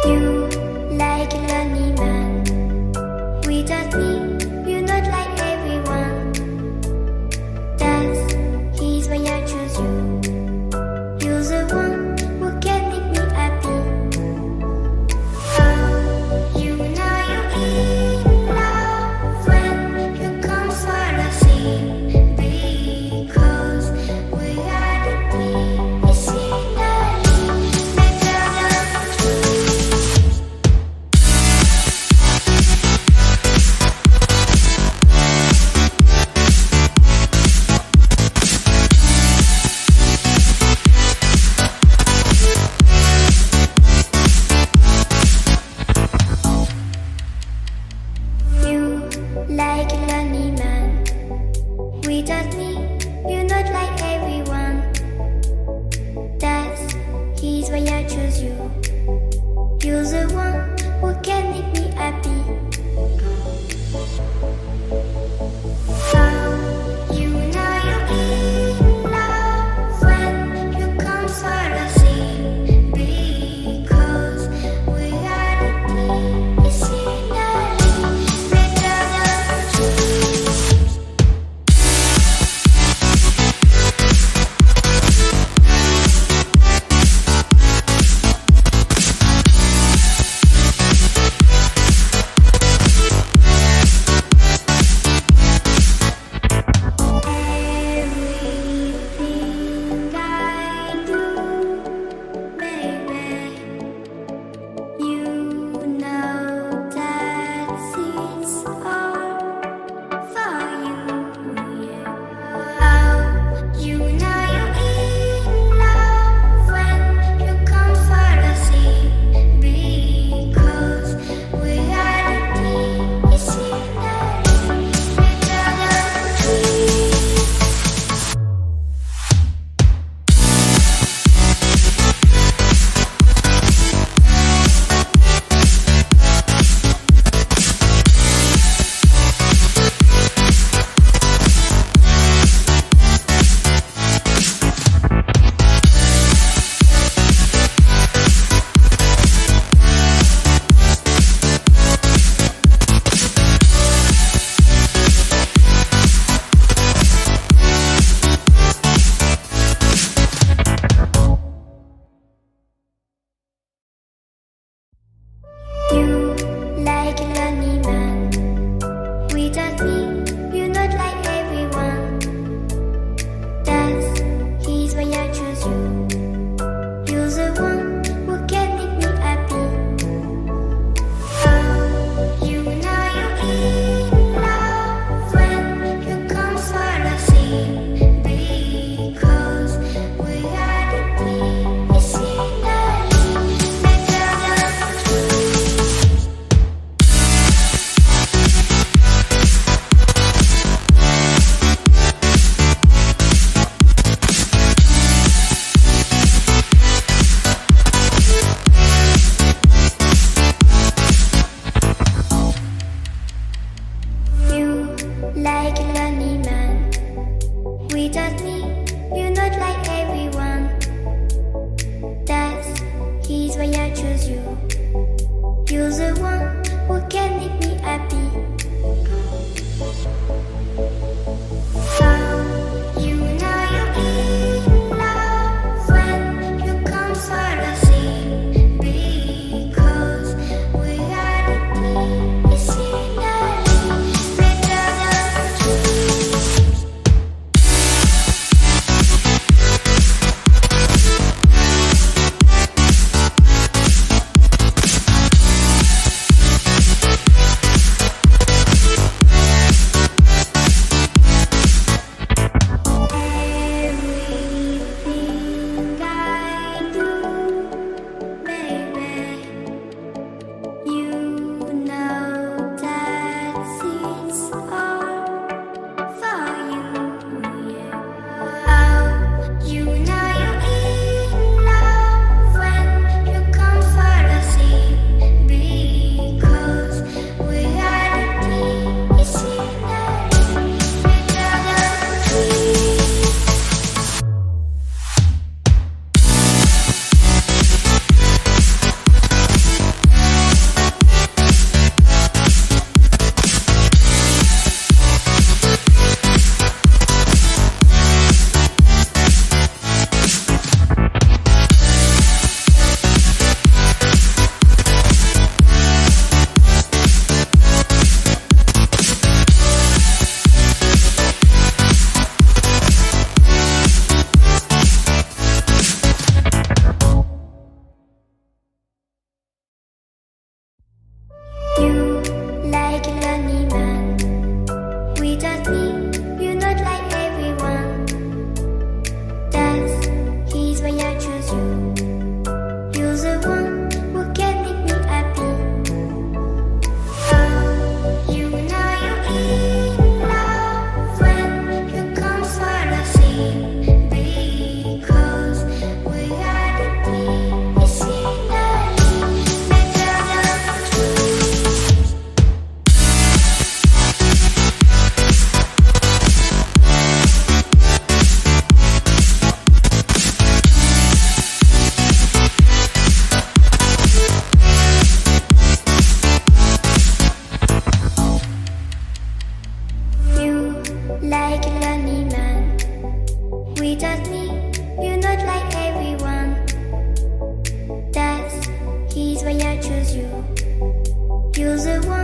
You like a lonely man. Without me, you're not like everyone. That's he's why I choose you. You're the one who can make me happy. Oh, you know you're in love when you come for the sea. Because reality is scenery better than truth. You like a lonely man. Without me, you're not like everyone. That's he's why I choose you. You're the one who can make me happy. Oh, you know you're in love when you come for the sea. Because reality is scenery better than truth. Everything I do, baby, you know that it's all for you, yeah. Oh, you know you're in love when you come for the sea. Because reality is scenery better than truth. You like a lonely man. Without me, you're not like everyone. That's he's why I choose you. You're the one who can make me happy. Oh, you know you're in love when you come for the sea. Because reality is scenery better than truth. You like a lonely man. Without me, you're not like everyone. That's he's why I choose you. You're the one who can make me happy. Oh, you know you're in love when you come for the sea. Because reality is scenery better than truth. You like a lonely man. Without me, you're not like everyone. That's he's why I choose you. You're the one who can make me happy. Oh, you know you're in love when you come for the scene. Because we are the team. It's finally better than true. You like a lonely man. Without me, you're not like everyone. That's he's why I choose you. You're the one